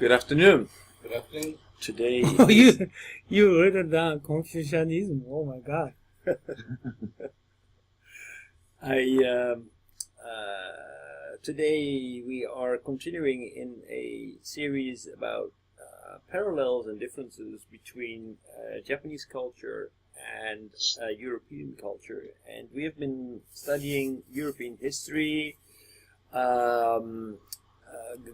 Good afternoon. Good afternoon. Today, Oh, you wrote down Confucianism. Oh my God. Today we are continuing in a series about parallels and differences between Japanese culture and European culture, and we have been studying European history,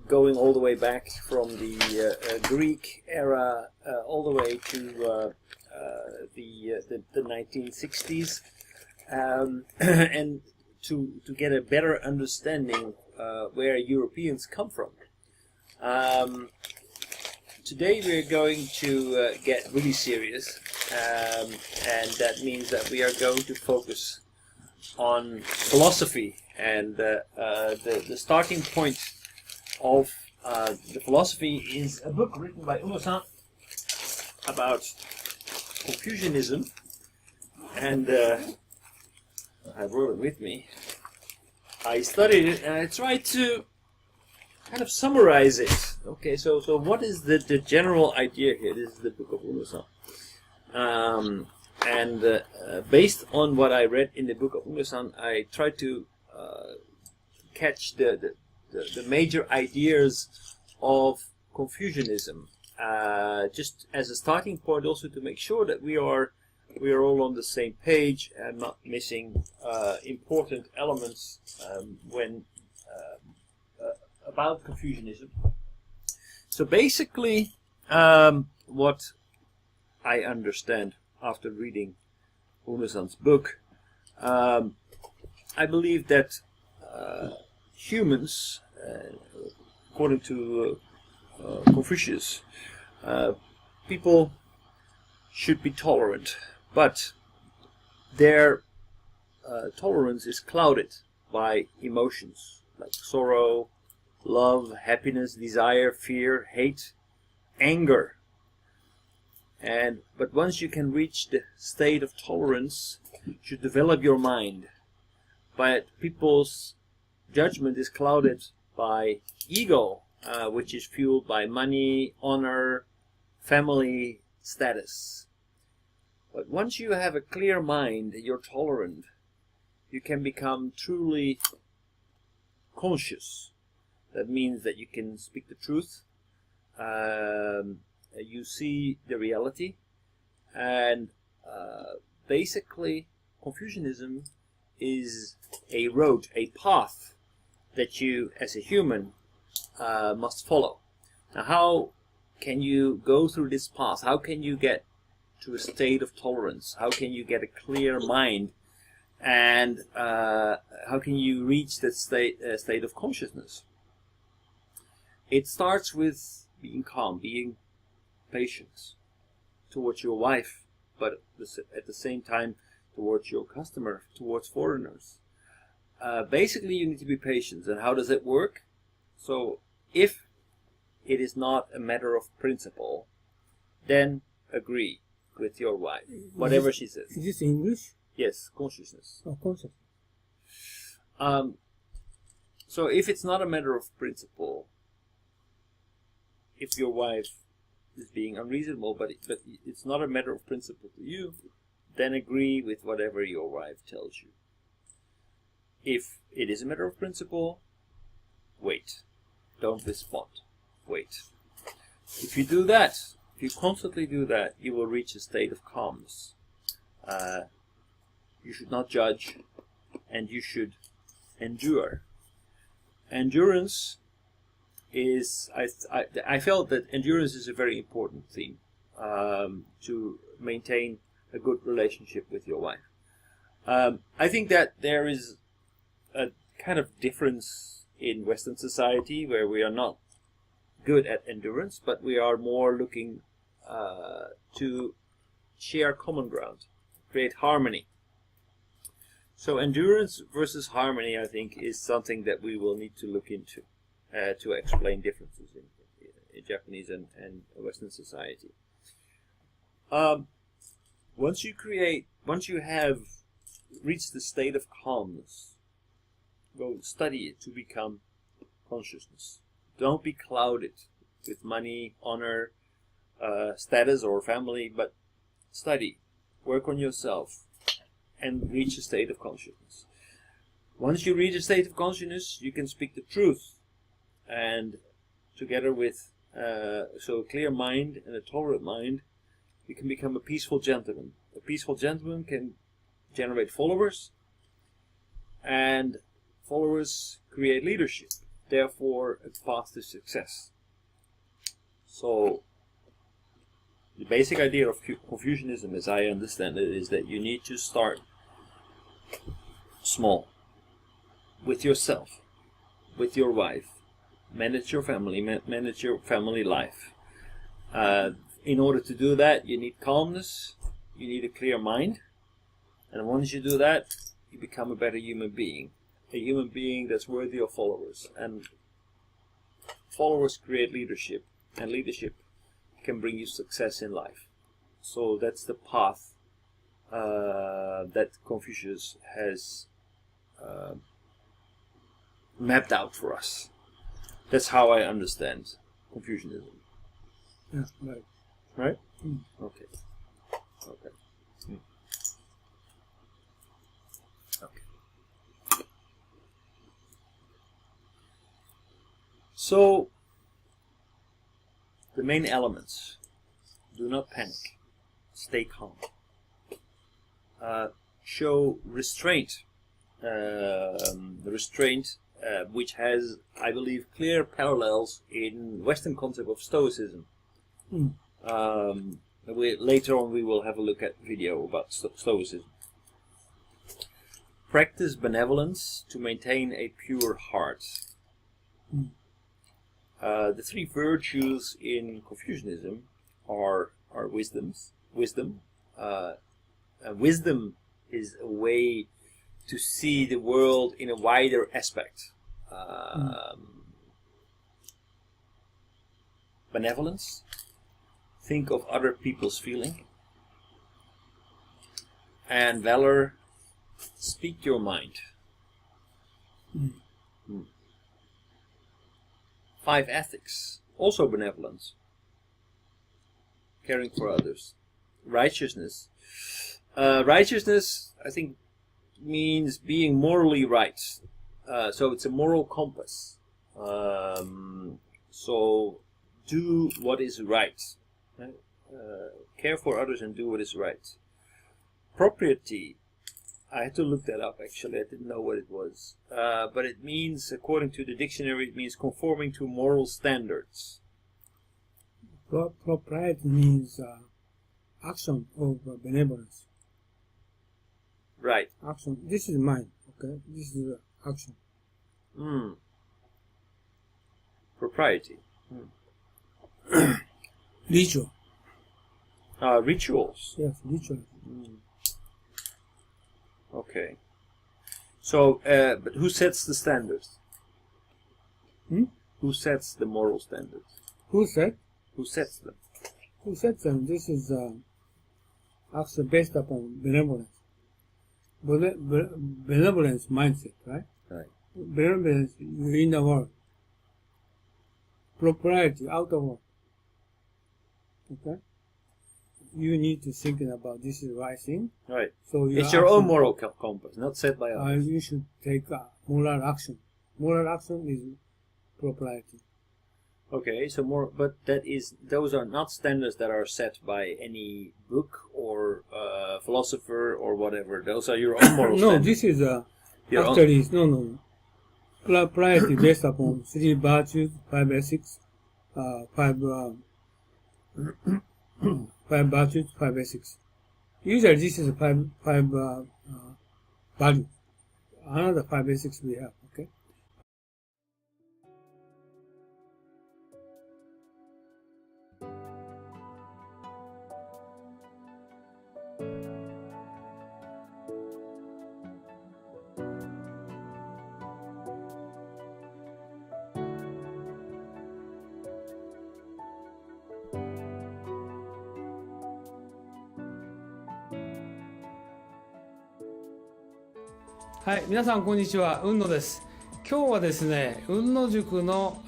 going all the way back from the Greek era all the way to the 1960s, and to get a better understanding where Europeans come from. Today we're going to get really serious, and that means that we are going to focus on philosophy, and the starting point of the philosophy is a book written by Uno-san about Confucianism, and I brought it with me. I studied it and I tried to kind of summarize it. Okay, so what is the general idea here? This is the book of Uno-san. And based on what I read in the book of Uno-san, I tried to catch the major ideas of Confucianism, just as a starting point, also to make sure that we are all on the same page and not missing important elements when about Confucianism. So basically, what I understand after reading Uno-san's book, I believe that humans, according to Confucius, people should be tolerant, but their tolerance is clouded by emotions like sorrow, love, happiness, desire, fear, hate, anger. But once you can reach the state of tolerance, you develop your mind. But people's judgment is clouded by ego, which is fueled by money, honor, family, status. But once you have a clear mind, you're tolerant, you can become truly conscious. That means that you can speak the truth, you see the reality, and basically Confucianism is a road, a path that you as a human must follow. Now, how can you go through this path? How can you get to a state of tolerance? How can you get a clear mind? And how can you reach that state of consciousness? It starts with being calm, being patient towards your wife, but at the same time towards your customer, towards foreigners. Basically, you need to be patient. And how does it work? So, if it is not a matter of principle, then agree with your wife, whatever she says. Is this English? Yes, consciousness. Oh, conscious. So, if it's not a matter of principle, if your wife is being unreasonable, but it's not a matter of principle to you, then agree with whatever your wife tells you. If it is a matter of principle, wait. Don't respond. Wait. If you do that, if you constantly do that, you will reach a state of calmness. You should not judge, and you should endure. Endurance is, I felt that endurance is a very important theme to maintain a good relationship with your wife. I think that there is a kind of difference in Western society where we are not good at endurance, but we are more looking to share common ground, create harmony. So endurance versus harmony, I think, is something that we will need to look into to explain differences in Japanese and Western society. Once you have reached the state of calmness, go study it to become consciousness. Don't be clouded with money, honor, status, or family, but study, work on yourself, and reach a state of consciousness. Once you reach a state of consciousness, you can speak the truth, and together with a clear mind and a tolerant mind, you can become a peaceful gentleman. A peaceful gentleman can generate followers, and followers create leadership, therefore a path to success. So the basic idea of Confucianism, as I understand it, is that you need to start small, with yourself, with your wife, manage your family, manage your family life. In order to do that, you need calmness, you need a clear mind, and once you do that, you become a better human being. A human being that's worthy of followers. And followers create leadership, and leadership can bring you success in life. So that's the path that Confucius has mapped out for us. That's how I understand Confucianism. Yeah, right. Right? Mm. Okay. Okay. Mm. Okay. So, the main elements: do not panic, stay calm, show restraint, which has, I believe, clear parallels in Western concept of Stoicism. Mm. Later on we will have a look at video about Stoicism. Practice benevolence to maintain a pure heart. Mm. The three virtues in Confucianism are wisdom. Wisdom is a way to see the world in a wider aspect. Benevolence, think of other people's feeling. And valor, speak your mind. Mm. 5 ethics, also benevolence, caring for others. Righteousness, I think, means being morally right. So it's a moral compass. So do what is right. Right? Care for others and do what is right. Propriety, I had to look that up actually, I didn't know what it was. But it means, according to the dictionary, it means conforming to moral standards. Propriety means action of benevolence. Right. Action. This is mine. Okay. This is action. Propriety. Ritual. Rituals. Yes, ritual. Okay. So, but who sets the standards? Who sets the moral standards? Who said? Who sets them? Who said them? This is actually based upon benevolence. Benevolence mindset, right? Right. Benevolence in the world. Propriety out of world. Okay? You need to think about this is the right thing. Right. So it's your own moral compass, not set by others. You should take moral action. Moral action is propriety. Okay, so but those are not standards that are set by any book or philosopher or whatever. Those are your own moral No, standards. this is actually no. Propriety based upon 3 virtues, 5 ethics, 5 virtues, 5 ethics. Usually this is 5 values. Another 5 ethics we have. Okay.はい、皆さんこんにちは、雲野です。今日はですね、雲野塾の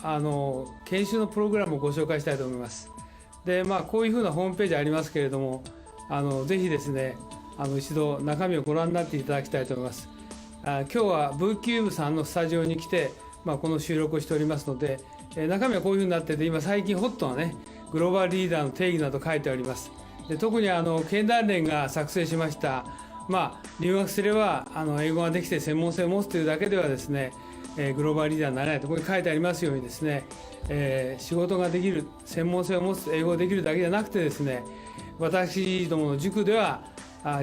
研修のプログラムをご紹介したいと思います。で、こういうふうなホームページありますけれども、ぜひですね、一度中身をご覧になっていただきたいと思います。今日は V キューブさんのスタジオに来て、この収録をしておりますので、中身はこういうふうになってて、今最近ホットなね、グローバルリーダーの定義など書いてあります。で、特に経団連が作成しました、留学すれば英語ができて専門性を持つというだけではですね、グローバルリーダーになれないとここに書いてありますようにですね、仕事ができる、専門性を持つ、英語ができるだけじゃなくてですね、私どもの塾では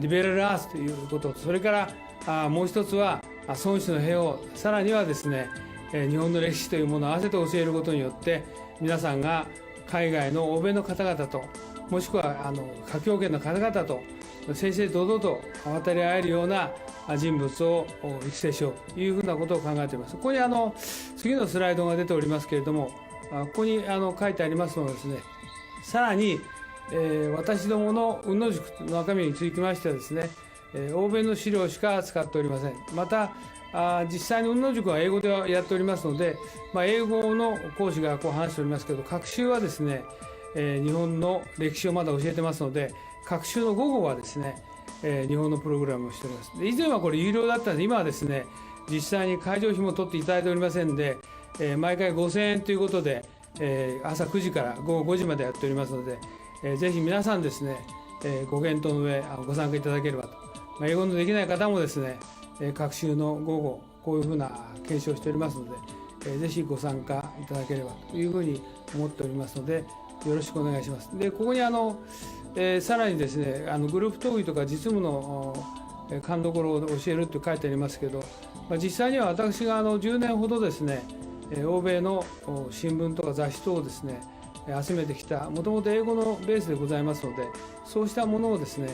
リベラルアーツということ、それからもう一つは孫子の兵を、さらにはですね、日本の歴史というものを合わせて教えることによって、皆さんが海外の欧米の方々と、もしくは華僑圏の方々と正々堂々と渡り合えるような人物を育成しようというふうなことを考えています。ここに次のスライドが出ておりますけれども、ここに書いてありますのはですね、さらに、私どもの雲野塾の中身につきましてはですね、欧米の資料しか使っておりません。また実際に雲野塾は英語でやっておりますので、英語の講師が話しておりますけど、学習はですね、日本の歴史をまだ教えてますので、学習の午後はですね、日本のプログラムをしております。で、以前はこれ有料だったので、今はですね、実際に会場費も取っていただいておりませんで、毎回5000円ということで、朝9時から午後5時までやっておりますので、ぜひ皆さんですね、ご検討の上ご参加いただければと。英語のできない方もですね、学習の午後、こういうふうな研修をしておりますので、ぜひご参加いただければというふうに思っておりますので、よろしくお願いします。で、ここにさらにですね、グループ討議とか実務の勘どころを教えると書いてありますけど、実際には私が10年ほどですね、欧米の新聞とか雑誌等をですね、集めてきた、もともと英語のベースでございますので、そうしたものをですね、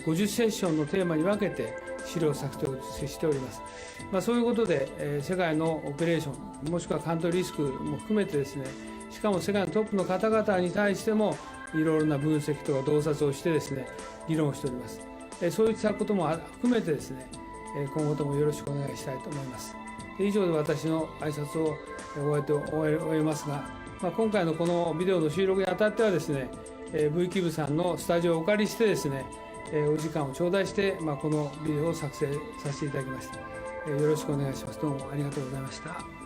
50セッションのテーマに分けて資料を作成しております。そういうことで、世界のオペレーション、もしくはカントリーリスクも含めてですね、しかも世界のトップの方々に対しても、いろいろな分析とか洞察をしてですね、議論をしております。そういったことも含めてですね、今後ともよろしくお願いしたいと思います。以上で私の挨拶を終えますが、今回のこのビデオの収録にあたってはですね、V キューブさんのスタジオをお借りしてですね、お時間を頂戴して、このビデオを作成させていただきました。よろしくお願いします。どうもありがとうございました。